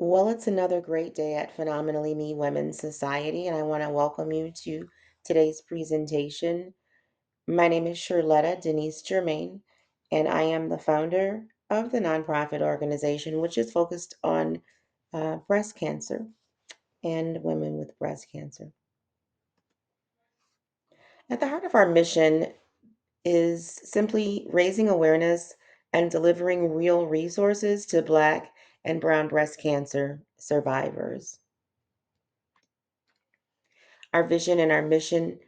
Well, it's another great day at Phenomenally Me Women's Society, and I want to welcome you to today's presentation. My name is Charletta Denise Germain, and I am the founder of the nonprofit organization, which is focused on breast cancer and women with breast cancer. At the heart of our mission is simply raising awareness and delivering real resources to Black and Brown breast cancer survivors. Our vision and our mission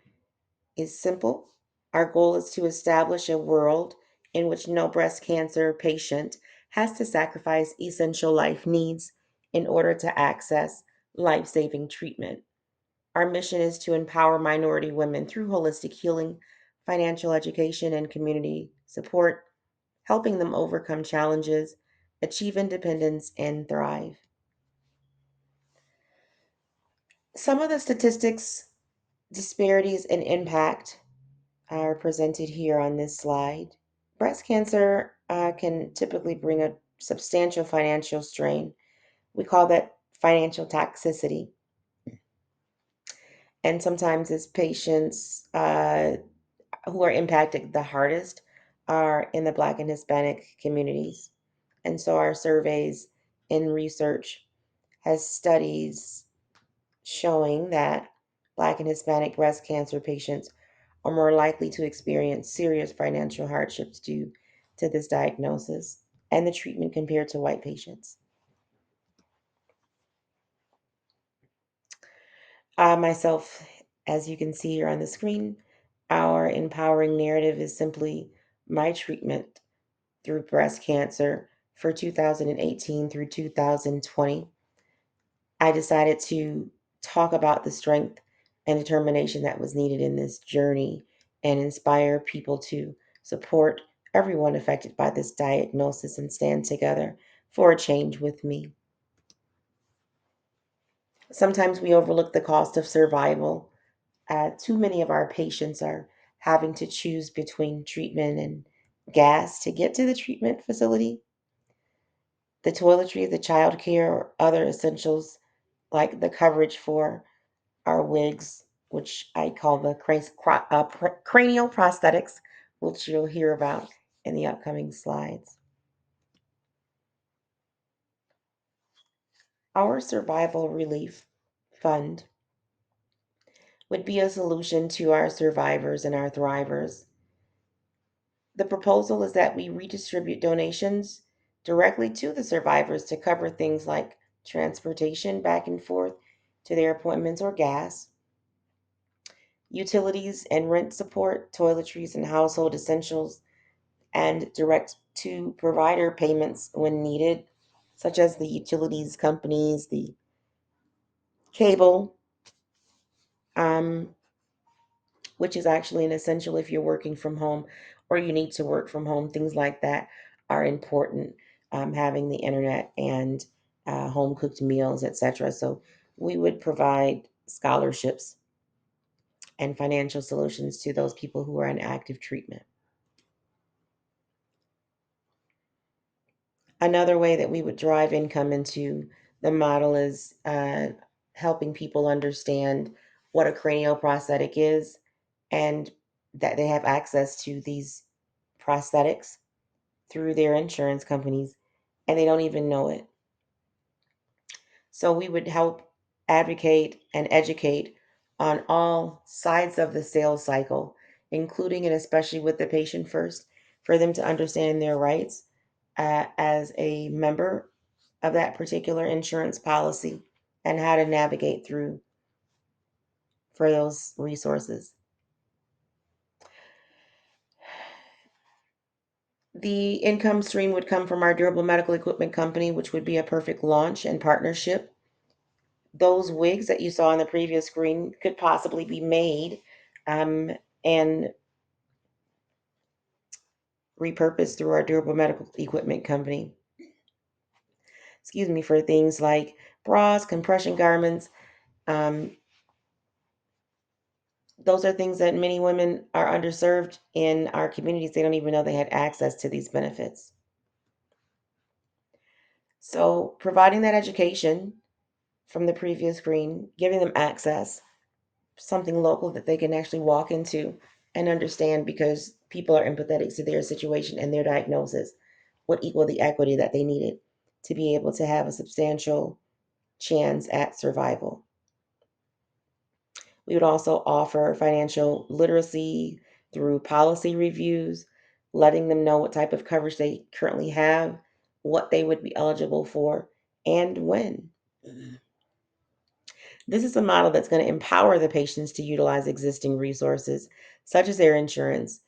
is simple. Our goal is to establish a world in which no breast cancer patient has to sacrifice essential life needs in order to access life saving treatment. Our mission is to empower minority women through holistic healing, financial education, and community support, helping them overcome challenges, achieve independence, and thrive. Some of the statistics, disparities, and impact are presented here on this slide. Breast cancer can typically bring a substantial financial strain. We call that financial toxicity. And sometimes, as patients who are impacted the hardest are in the Black and Hispanic communities. And so, our surveys in research has studies showing that Black and Hispanic breast cancer patients are more likely to experience serious financial hardships due to this diagnosis and the treatment compared to white patients. Myself, as you can see here on the screen, our empowering narrative is simply my treatment through breast cancer for 2018 through 2020. I decided to talk about the strength and determination that was needed in this journey and inspire people to support everyone affected by this diagnosis and stand together for a change with me. Sometimes we overlook the cost of survival. Too many of our patients are having to choose between treatment and gas to get to the treatment facility, the toiletry, the child care, or other essentials like the coverage for our wigs, which I call the cranial prosthetics, which you'll hear about in the upcoming slides. Our survival relief fund would be a solution to our survivors and our thrivers. The proposal is that we redistribute donations directly to the survivors to cover things like transportation back and forth to their appointments or gas, utilities and rent support, toiletries and household essentials, and direct to provider payments when needed, such as the utilities companies, the cable, um, which is actually an essential if you're working from home or you need to work from home. Things like that are important, having the internet and home cooked meals, etc. So we would provide scholarships and financial solutions to those people who are in active treatment. Another way that we would drive income into the model is helping people understand what a cranial prosthetic is and that they have access to these prosthetics through their insurance companies and they don't even know it. So we would help advocate and educate on all sides of the sales cycle, including and especially with the patient first, for them to understand their rights as a member of that particular insurance policy and how to navigate through for those resources. The income stream would come from our durable medical equipment company, which would be a perfect launch and partnership. Those wigs that you saw on the previous screen could possibly be made and repurposed through our durable medical equipment company. Excuse me, for things like bras, compression garments. Um, those are things that many women are underserved in our communities. They don't even know they had access to these benefits. So, providing that education from the previous screen, giving them access, something local that they can actually walk into and understand because people are empathetic to their situation and their diagnosis would equal the equity that they needed to be able to have a substantial chance at survival. We would also offer financial literacy through policy reviews, letting them know what type of coverage they currently have, what they would be eligible for, and when. This is a model that's going to empower the patients to utilize existing resources, such as their insurance,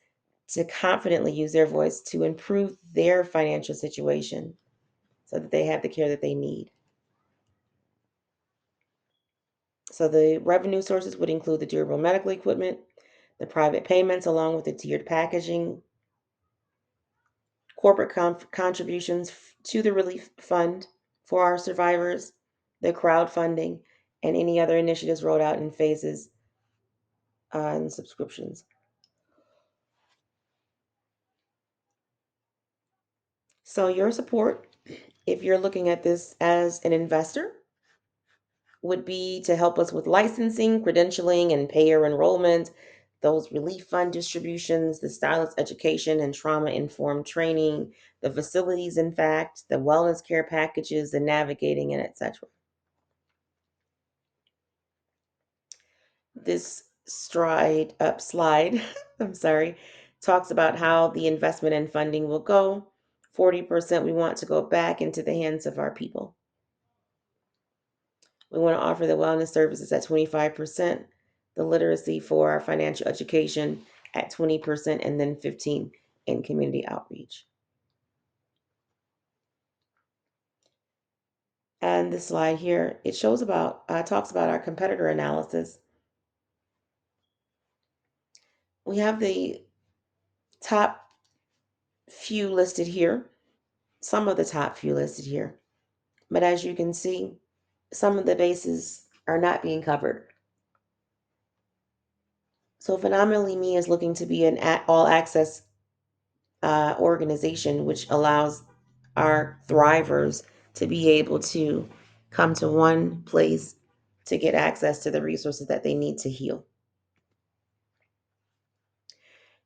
to confidently use their voice to improve their financial situation so that they have the care that they need. So, the revenue sources would include the durable medical equipment, the private payments, along with the tiered packaging, corporate contributions to the relief fund for our survivors, the crowdfunding, and any other initiatives rolled out in phases and subscriptions. So, your support, if you're looking at this as an investor, would be to help us with licensing, credentialing, and payer enrollment, those relief fund distributions, the stylist education and trauma informed training, the facilities, in fact, the wellness care packages, the navigating, and etc. This slide, I'm sorry, talks about how the investment and funding will go. 40% we want to go back into the hands of our people. We want to offer the wellness services at 25%, the literacy for our financial education at 20%, and then 15 in community outreach. And this slide here, it shows about talks about our competitor analysis. We have the top few listed here, some of the top few listed here. But as you can see, some of the bases are not being covered. So Phenomenally Me is looking to be an all access organization, which allows our thrivers to be able to come to one place to get access to the resources that they need to heal.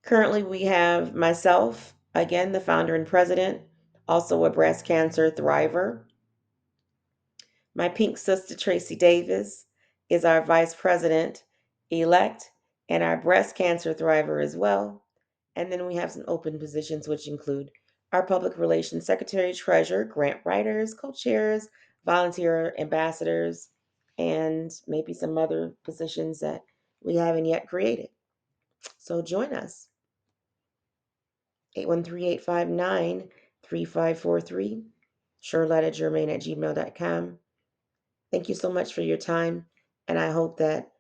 Currently, we have myself, again, the founder and president, also a breast cancer thriver. My pink sister, Tracy Davis, is our vice president elect and our breast cancer thriver as well. And then we have some open positions, which include our public relations secretary, treasurer, grant writers, co chairs, volunteer ambassadors, and maybe some other positions that we haven't yet created. So join us. 813-859-3543. Charlotte at germain@gmail.com. Thank you so much for your time, and I hope that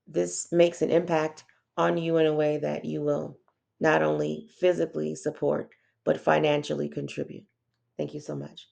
this makes an impact on you in a way that you will not only physically support, but financially contribute. Thank you so much.